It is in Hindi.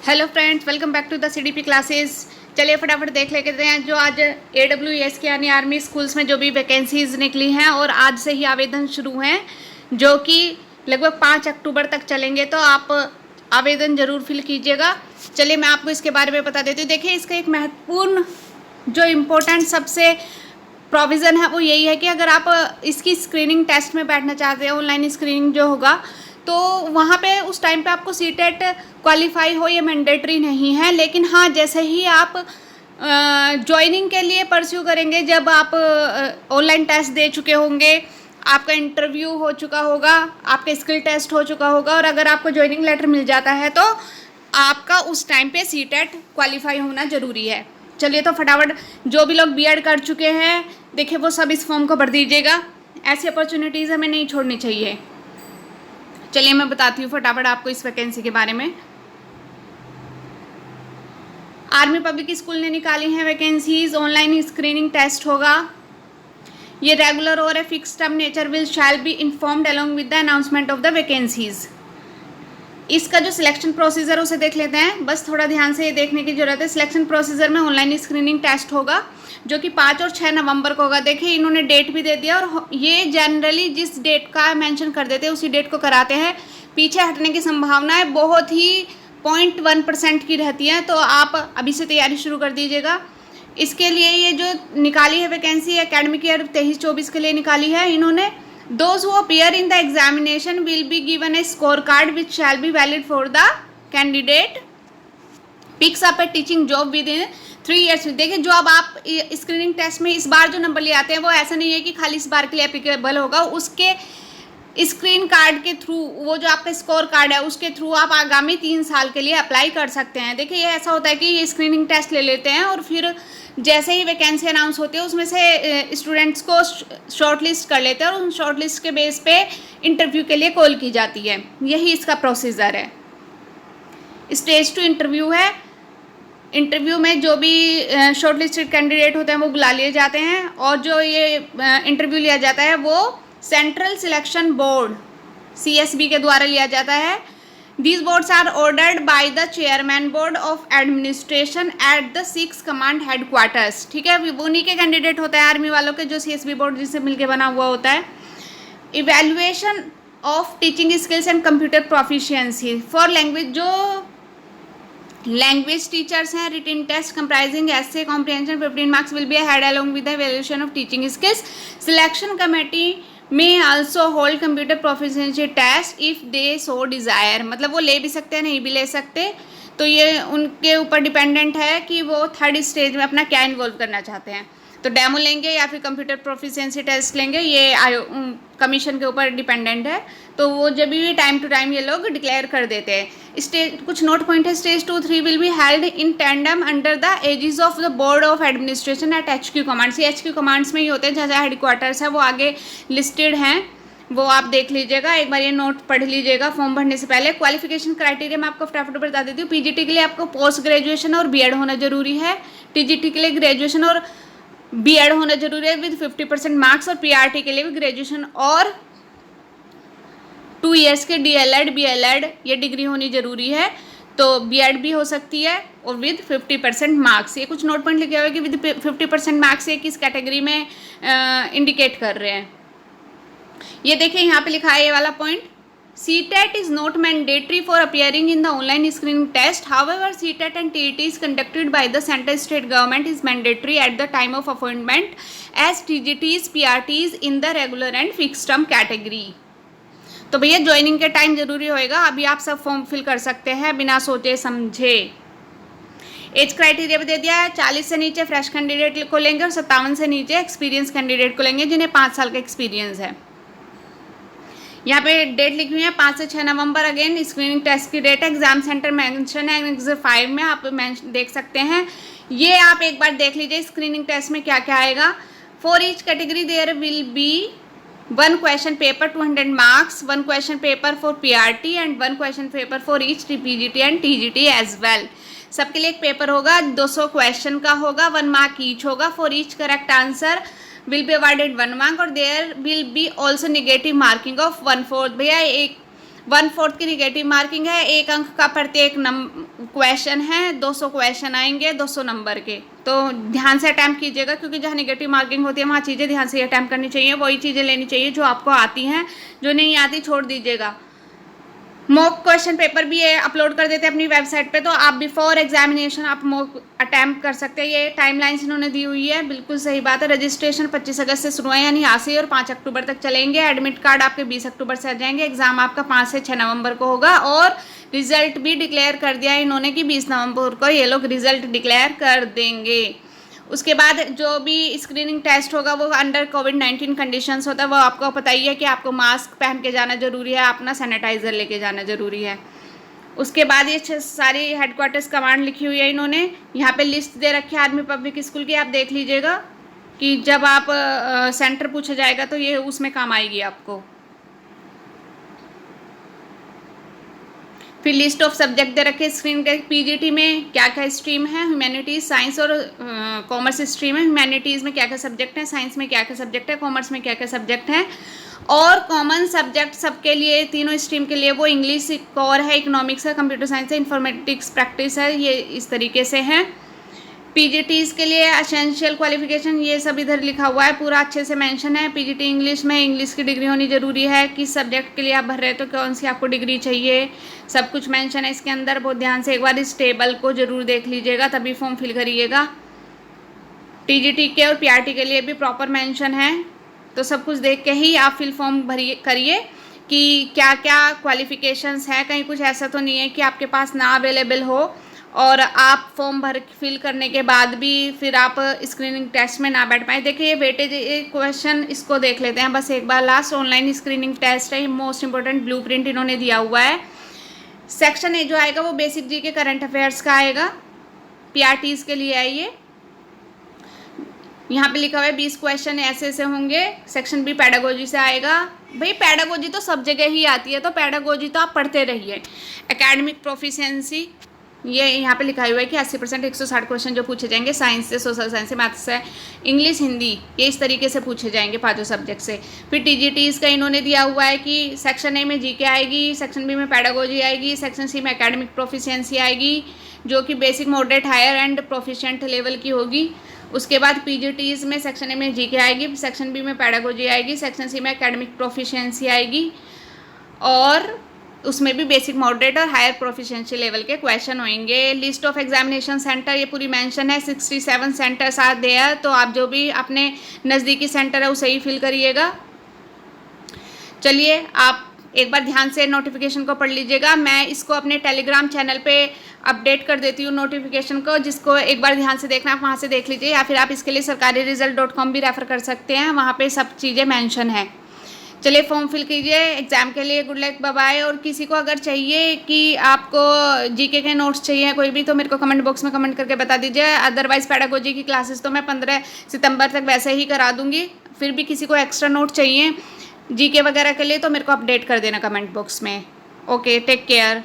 Hello friends, welcome back to the CDP classes. चलिए फटाफट देख लेते हैं जो आज AWS के यानी आर्मी स्कूल्स में जो भी वैकेंसीज निकली हैं और आज से ही आवेदन शुरू हैं जो कि लगभग 5 अक्टूबर तक चलेंगे। तो आप आवेदन ज़रूर फिल कीजिएगा। चलिए मैं आपको इसके बारे में बता देती हूँ। देखिए, इसका एक महत्वपूर्ण जो इम्पोर्टेंट सबसे प्रोविज़न है वो यही है कि अगर आप इसकी स्क्रीनिंग टेस्ट में बैठना चाहते हैं, ऑनलाइन स्क्रीनिंग जो होगा, तो वहाँ पे उस टाइम पे आपको सीटेट क्वालिफाई हो ये मैंडेटरी नहीं है। लेकिन हाँ, जैसे ही आप ज्वाइनिंग के लिए परस्यू करेंगे, जब आप ऑनलाइन टेस्ट दे चुके होंगे, आपका इंटरव्यू हो चुका होगा, आपका स्किल टेस्ट हो चुका होगा और अगर आपको ज्वाइनिंग लेटर मिल जाता है तो आपका उस टाइम पे सीटेट क्वालिफाई होना ज़रूरी है। चलिए तो फटाफट जो भी लोग बीएड कर चुके हैं, देखिए वो सब इस फॉर्म को भर दीजिएगा। ऐसी अपॉर्चुनिटीज़ हमें नहीं छोड़नी चाहिए। चलिए मैं बताती हूँ फटाफट आपको इस वैकेंसी के बारे में। आर्मी पब्लिक स्कूल ने निकाली हैं वैकेंसीज। ऑनलाइन स्क्रीनिंग टेस्ट होगा। ये रेगुलर और fix term nature will shall be informed along with the announcement of the vacancies. इसका जो सिलेक्शन प्रोसीजर उसे देख लेते हैं। बस थोड़ा ध्यान से ये देखने की जरूरत है। सिलेक्शन प्रोसीजर में ऑनलाइन स्क्रीनिंग टेस्ट होगा जो कि 5 और 6 नवंबर को होगा। देखिए, इन्होंने डेट भी दे दिया और ये जनरली जिस डेट का मेंशन कर देते हैं उसी डेट को कराते हैं। पीछे हटने की संभावनाएं बहुत ही 0.1% की रहती हैं। तो आप अभी से तैयारी शुरू कर दीजिएगा। इसके लिए ये जो निकाली है वैकेंसी एकेडमिक ईयर 23-24 के लिए निकाली है इन्होंने। Those who appear in the examination will be given a scorecard which shall be valid for the candidate picks up a teaching job within 3 years। देखिए, जो अब आप स्क्रीनिंग टेस्ट में इस बार जो नंबर ले आते हैं वो ऐसा नहीं है कि खाली इस बार के लिए एप्लीकेबल होगा। उसके स्क्रीन कार्ड के थ्रू, वो जो आपका स्कोर कार्ड है उसके थ्रू आप आगामी 3 साल के लिए अप्लाई कर सकते हैं। देखिए, ये ऐसा होता है कि ये स्क्रीनिंग टेस्ट ले लेते हैं और फिर जैसे ही वैकेंसी अनाउंस होती है उसमें से स्टूडेंट्स को शॉर्टलिस्ट कर लेते हैं और उन शॉर्टलिस्ट के बेस पे इंटरव्यू के लिए कॉल की जाती है। यही इसका प्रोसीजर है। स्टेज 2 इंटरव्यू है। इंटरव्यू में जो भी शॉर्टलिस्टेड कैंडिडेट होते हैं वो बुला लिए जाते हैं और जो ये इंटरव्यू लिया जाता है वो सेंट्रल सिलेक्शन बोर्ड CSB के द्वारा लिया जाता है। These boards are ordered by the chairman board of administration at the 6 command headquarters। ठीक है, वो उन्हीं के कैंडिडेट होता है आर्मी वालों के जो CSB बोर्ड जिससे मिलके बना हुआ होता है। Evaluation of teaching skills and computer proficiency for language, जो लैंग्वेज टीचर्स हैं, written test comprising essay comprehension 15 marks will be held along with the evaluation of teaching skills. Selection committee may also hold computer proficiency test if they so desire. मतलब वो ले भी सकते हैं, नहीं भी ले सकते। तो ये उनके ऊपर डिपेंडेंट है कि वो 3rd स्टेज में अपना क्या इन्वॉल्व करना चाहते हैं। तो डेमो लेंगे या फिर कंप्यूटर प्रोफिशिएंसी टेस्ट लेंगे, ये कमीशन के ऊपर डिपेंडेंट है। तो वो जब भी टाइम टू टाइम ये लोग डिक्लेयर कर देते हैं। स्टेज कुछ नोट पॉइंट है। Stage 2-3 will be held in tandem under the aegis of the board of administration at HQ commands. ये HQ कमांड्स में ही होते हैं, जहाँ हेडक्वार्टर्स है वो आगे लिस्टेड हैं, वो आप देख लीजिएगा। एक बार ये नोट पढ़ लीजिएगा फॉर्म भरने से पहले। क्वालिफिकेशन क्राइटेरिया मैं आपको फटाफट बता देती हूँ। PGT के लिए आपको पोस्ट ग्रेजुएशन और BEd होना जरूरी है। TGT के लिए ग्रेजुएशन और BEd होना जरूरी है विद 50% मार्क्स और PRT के लिए भी ग्रेजुएशन और 2 इयर्स के DLEd BLEd ये डिग्री होनी जरूरी है। तो BEd भी हो सकती है और विद 50% मार्क्स। ये कुछ नोट पॉइंट लिखे हुए कि विद 50% मार्क्स ये किस कैटेगरी में इंडिकेट कर रहे हैं। ये देखिए, यहाँ पे लिखा है ये वाला point. CTET is not mandatory for appearing in the online screening test. However, CTET and TET is conducted by the central state government is mandatory at the time of appointment as TGTs, PRTs in the regular and fixed term category। तो भैया ज्वाइनिंग के टाइम जरूरी होएगा। अभी आप सब फॉर्म फिल कर सकते हैं बिना सोचे समझे। एज क्राइटेरिया भी दे दिया है। 40 से नीचे फ्रेश कैंडिडेट को लेंगे और 57 से नीचे एक्सपीरियंस कैंडिडेट को लेंगे जिन्हें 5 साल का एक्सपीरियंस है। यहाँ पे डेट लिखी हुई है 5 से 6 नवंबर। अगेन स्क्रीनिंग टेस्ट की डेट है। एग्जाम सेंटर मेंशन है एग्जाम 5 में, आप देख सकते हैं। ये आप एक बार देख लीजिए स्क्रीनिंग टेस्ट में क्या क्या आएगा। For each category there will be 1 question paper 200 marks, 1 question paper for PRT and 1 question paper for each PGT and TGT as well. सबके लिए एक पेपर होगा, 200 क्वेश्चन का होगा, 1 मार्क ईच होगा। For each correct answer will be awarded 1 mark और there will be also negative marking of 1/4। भैया एक 1/4 की निगेटिव मार्किंग है, 1 अंक का प्रत्येक क्वेश्चन है, 200 क्वेश्चन आएंगे 200 नंबर के। तो ध्यान से अटैम्प्ट कीजिएगा, क्योंकि जहाँ निगेटिव मार्किंग होती है वहाँ चीज़ें ध्यान से अटैम्प्ट करनी चाहिए, वही चीज़ें लेनी चाहिए जो आपको आती हैं, जो नहीं आती छोड़ दीजिएगा। मॉक क्वेश्चन पेपर भी ये अपलोड कर देते हैं अपनी वेबसाइट पे, तो आप बिफोर एग्जामिनेशन आप मॉक अटैम्प्ट कर सकते हैं। ये टाइमलाइंस इन्होंने दी हुई है, बिल्कुल सही बात है। रजिस्ट्रेशन 25 अगस्त से शुरू है, यानी आज से, और 5 अक्टूबर तक चलेंगे। एडमिट कार्ड आपके 20 अक्टूबर से आ जाएंगे। एग्जाम आपका 5 से 6 नवंबर को होगा, और रिजल्ट भी डिक्लेयर कर दिया इन्होंने कि 20 नवंबर को ये लोग रिजल्ट डिक्लेयर कर देंगे। उसके बाद जो भी स्क्रीनिंग टेस्ट होगा वो अंडर कोविड-19 कंडीशंस होता है, वो आपको पता ही है कि आपको मास्क पहन के जाना ज़रूरी है, अपना सैनिटाइज़र लेके जाना ज़रूरी है। उसके बाद ये सारी हेडक्वार्टर्स कमांड लिखी हुई है इन्होंने, यहाँ पे लिस्ट दे रखी है आर्मी पब्लिक स्कूल की, आप देख लीजिएगा कि जब आप सेंटर पूछा जाएगा तो ये उसमें काम आएगी आपको। फिर लिस्ट ऑफ सब्जेक्ट दे रखे स्क्रीन के, पीजीटी में क्या क्या स्ट्रीम है, ह्यूमैनिटीज़, साइंस और कॉमर्स स्ट्रीम है। ह्यूमैनिटीज़ में क्या क्या सब्जेक्ट हैं, साइंस में क्या क्या सब्जेक्ट है, कॉमर्स में क्या क्या सब्जेक्ट हैं। और कॉमन सब्जेक्ट सबके लिए, तीनों स्ट्रीम के लिए, वो इंग्लिश कोर है, इकोनॉमिक्स है, कंप्यूटर साइंस है, इंफॉर्मेटिक्स प्रैक्टिस है, ये इस तरीके से हैं। पीजीटीज़ के लिए एसेंशियल क्वालिफिकेशन ये सब इधर लिखा हुआ है, पूरा अच्छे से मेंशन है। पीजीटी इंग्लिश में इंग्लिश की डिग्री होनी ज़रूरी है, किस सब्जेक्ट के लिए आप भर रहे हो तो कौन सी आपको डिग्री चाहिए, सब कुछ मेंशन है इसके अंदर। बहुत ध्यान से एक बार इस टेबल को ज़रूर देख लीजिएगा, तभी फॉर्म फिल करिएगा। टीजीटी के और पीआरटी के लिए भी प्रॉपर मेंशन है, तो सब कुछ देख के ही आप फिल फॉर्म भरिए करिए कि क्या क्या क्वालिफिकेशंस हैं। कहीं कुछ ऐसा तो नहीं है कि आपके पास ना अवेलेबल हो और आप फॉर्म भर फिल करने के बाद भी फिर आप स्क्रीनिंग टेस्ट में ना बैठ पाए। देखिए ये वेटेज क्वेश्चन, इसको देख लेते हैं बस एक बार लास्ट। ऑनलाइन स्क्रीनिंग टेस्ट है, मोस्ट इंपॉर्टेंट ब्लूप्रिंट इन्होंने दिया हुआ है। सेक्शन ए जो आएगा वो बेसिक जी के करंट अफेयर्स का आएगा, पीआरटीज़ के लिए है ये। यहाँ पे लिखा हुआ है 20 क्वेश्चन ऐसे ऐसे होंगे। सेक्शन बी पैडागोजी से आएगा। भाई पैडागोजी तो सब जगह ही आती है, तो पैडागोजी तो आप पढ़ते रहिए। एकेडमिक प्रोफिशिएंसी ये यहाँ पे लिखा हुआ है कि 80% 160 क्वेश्चन जो पूछे जाएंगे साइंस से, सोशल साइंस से, मैथ्स से, इंग्लिश, हिंदी, ये इस तरीके से पूछे जाएंगे पांचों सब्जेक्ट से। फिर टीजीटीज़ का इन्होंने दिया हुआ है कि सेक्शन ए में जीके आएगी, सेक्शन बी में पैडागोजी आएगी, सेक्शन सी में एकेडमिक प्रोफिशिएंसी आएगी जो कि basic, moderate, higher and proficient level की होगी। उसके बाद पीजीटीज़ में सेक्शन ए में जीके आएगी, सेक्शन बी में पैडागोजी आएगी, सेक्शन सी में एकेडमिक प्रोफिशिएंसी आएगी, और उसमें भी बेसिक, मॉडरेट और हायर प्रोफिशिएंसी लेवल के क्वेश्चन होंगे। लिस्ट ऑफ एग्जामिनेशन सेंटर ये पूरी मेंशन है, 67 सेंटर्स आर देयर, तो आप जो भी अपने नज़दीकी सेंटर है उसे ही फिल करिएगा। चलिए आप एक बार ध्यान से नोटिफिकेशन को पढ़ लीजिएगा। मैं इसको अपने टेलीग्राम चैनल पे अपडेट कर देती हूँ नोटिफिकेशन को, जिसको एक बार ध्यान से देखना, आप वहाँ से देख लीजिए, या फिर आप इसके लिए sarkariresult.com भी रेफ़र कर सकते हैं, वहाँ पे सब चीज़ें मेंशन है। चलिए फॉर्म फिल कीजिए एग्ज़ाम के लिए। Good luck, bye bye. और किसी को अगर चाहिए कि आपको जीके के नोट्स चाहिए कोई भी, तो मेरे को कमेंट बॉक्स में कमेंट करके बता दीजिए। अदरवाइज़ पैडागोजी की क्लासेस तो मैं 15 सितंबर तक वैसे ही करा दूँगी। फिर भी किसी को एक्स्ट्रा नोट चाहिए जीके वगैरह के लिए तो मेरे को अपडेट कर देना कमेंट बॉक्स में। Okay, take care.